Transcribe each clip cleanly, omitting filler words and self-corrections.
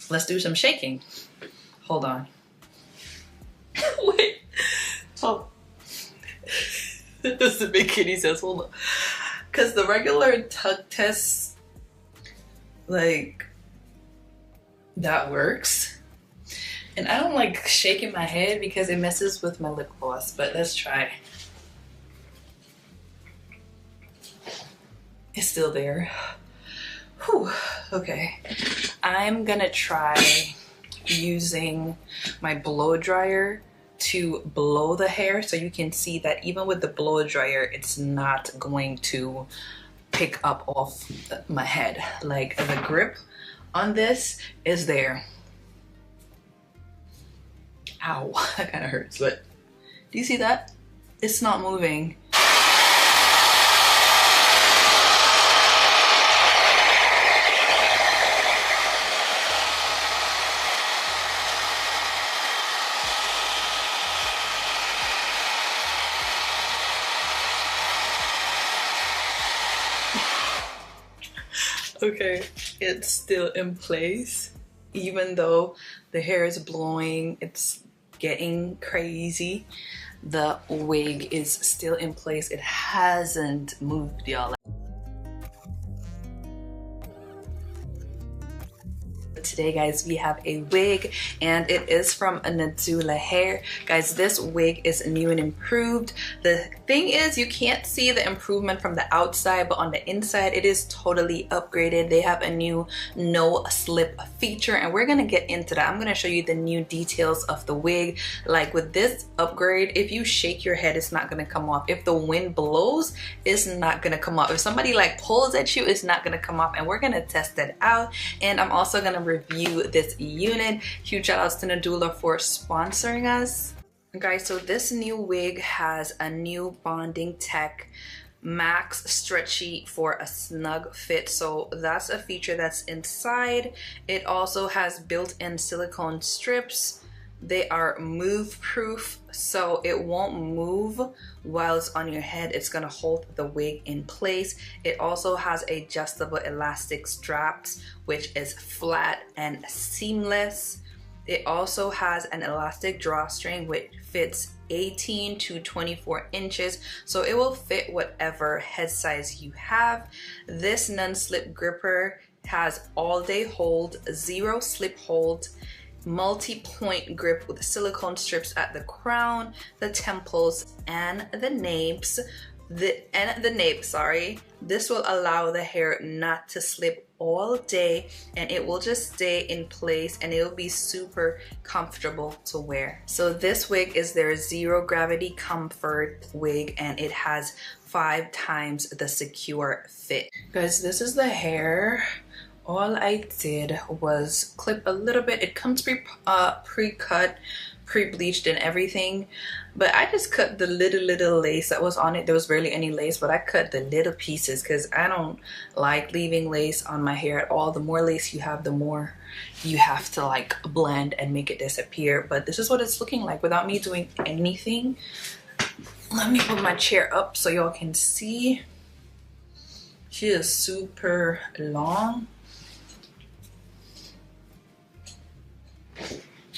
Let's do some shaking. Hold on. Wait. Oh. This is the big kitty says, hold on. Because the regular tug test, like, that works. And I don't like shaking my head because it messes with my lip gloss, but let's try. It's still there. Whew. Okay. I'm gonna try using my blow dryer to blow the hair, so you can see that even with the blow dryer, it's not going to pick up off my head. Like, the grip on this is there. Ow, that kind of hurts, but do you see that? It's not moving. Okay, it's still in place. Even though the hair is blowing, it's getting crazy, the wig is still in place. It hasn't moved, y'all. Today, guys, we have a wig, and it is from Nadula hair. Guys, this wig is new and improved. The thing is, you can't see the improvement from the outside, but on the inside it is totally upgraded. They have a new no slip feature, and we're gonna get into that. I'm gonna show you the new details of the wig. Like, with this upgrade, if you shake your head, it's not gonna come off. If the wind blows, it's not gonna come off. If somebody like pulls at you, it's not gonna come off, and we're gonna test that out. And I'm also gonna review this unit. Huge shout outs to Nadula for sponsoring us. Guys, so this new wig has a new bonding tech, max stretchy for a snug fit. So that's a feature that's inside. It also has built-in silicone strips. They are move proof, so it won't move while it's on your head. It's gonna hold the wig in place. It also has adjustable elastic straps, which is flat and seamless. It also has an elastic drawstring which fits 18 to 24 inches, so it will fit whatever head size you have. This non-slip gripper has all-day hold, zero slip hold, multi-point grip with silicone strips at the crown, the temples, and the nape. This will allow the hair not to slip all day, and it will just stay in place, and it'll be super comfortable to wear. So this wig is their zero gravity comfort wig, and it has 5 times the secure fit. Guys, this is the hair. All I did was clip a little bit. It comes pre-cut, pre-bleached and everything, but I just cut the little lace that was on it. There was barely any lace, but I cut the little pieces because I don't like leaving lace on my hair at all. The more lace you have, the more you have to like blend and make it disappear. But this is what it's looking like without me doing anything. Let me put my chair up so y'all can see. She is super long.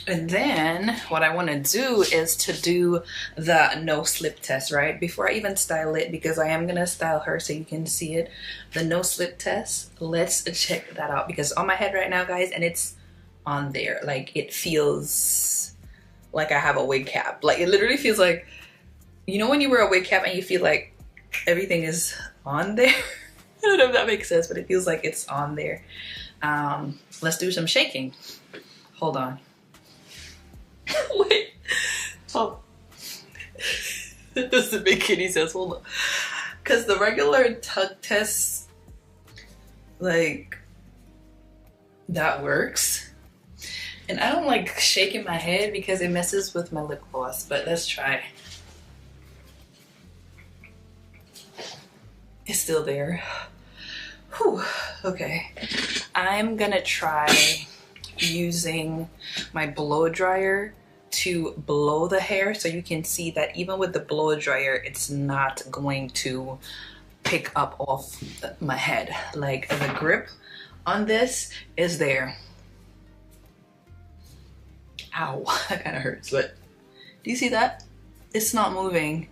And then what I want to do is to do the no slip test, right? Before I even style it, because I am going to style her so you can see it. The no slip test, let's check that out, because on my head right now, guys, and it's on there. Like, it feels like I have a wig cap. Like, it literally feels like, you know when you wear a wig cap and you feel like everything is on there? I don't know if that makes sense, but it feels like it's on there. Let's do some shaking. Hold on. Wait. Oh. This is the big kitty says, hold on. Because the regular tug test, like, that works. And I don't like shaking my head because it messes with my lip gloss, but let's try. It's still there. Whew. Okay. I'm gonna try using my blow dryer to blow the hair, so you can see that even with the blow dryer, it's not going to pick up off my head. Like, the grip on this is there. Ow, that kind of hurts, but do you see that? It's not moving.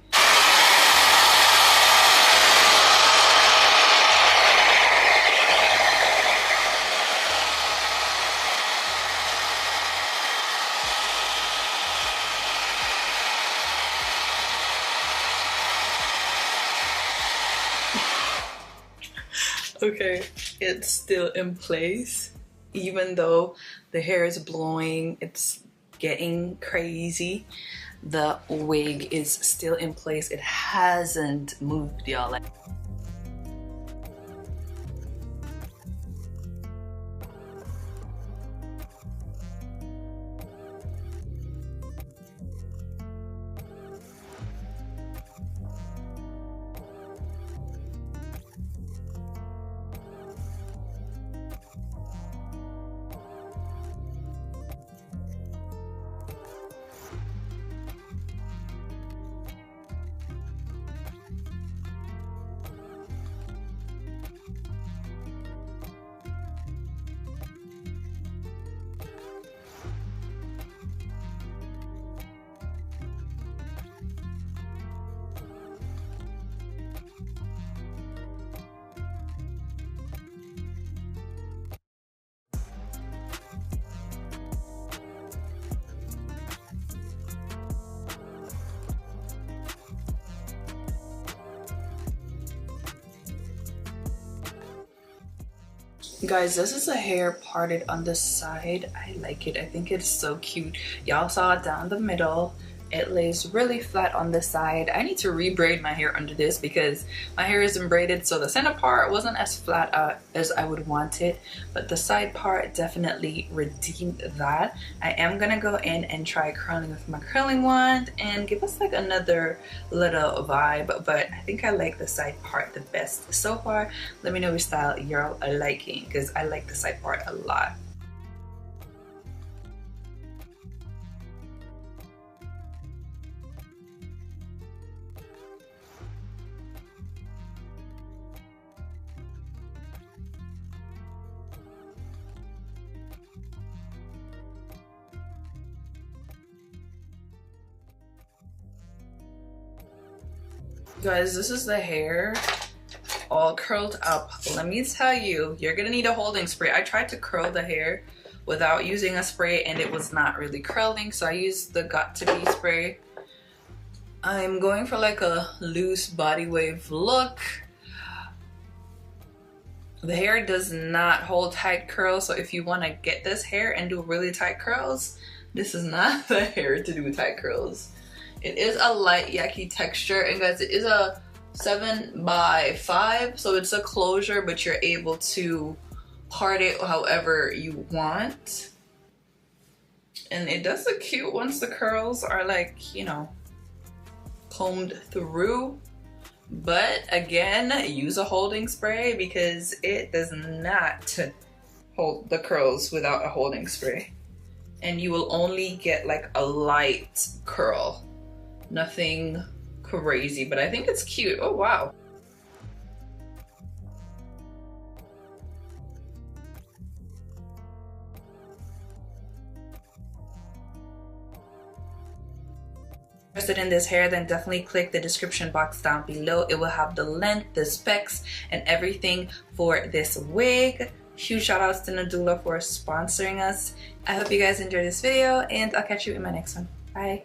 Okay, it's still in place. Even though the hair is blowing, it's getting crazy, the wig is still in place. It hasn't moved, y'all. Guys, this is a hair parted on the side. I like it. I think it's so cute. Y'all saw it down the middle. It lays really flat on the side. I need to re-braid my hair under this because my hair isn't braided, so the center part wasn't as flat as I would want it, but the side part definitely redeemed that. I am gonna go in and try curling with my curling wand and give us like another little vibe, but I think I like the side part the best so far. Let me know which style you're liking because I like the side part a lot. Guys, this is the hair all curled up. Let me tell you, you're gonna need a holding spray. I tried to curl the hair without using a spray and it was not really curling, so I used the Got To Be spray. I'm going for like a loose body wave look. The hair does not hold tight curls, so if you want to get this hair and do really tight curls, this is not the hair to do tight curls. It is a light yaki texture, and guys, it is a 7x5, so it's a closure, but you're able to part it however you want. And it does look cute once the curls are like, you know, combed through. But again, use a holding spray because it does not hold the curls without a holding spray. And you will only get like a light curl. Nothing crazy, but I think it's cute. Oh wow. Interested in this hair, then definitely click the description box down below. It will have the length, the specs, and everything for this wig. Huge shout outs to Nadula for sponsoring us. I hope you guys enjoyed this video, and I'll catch you in my next one. Bye.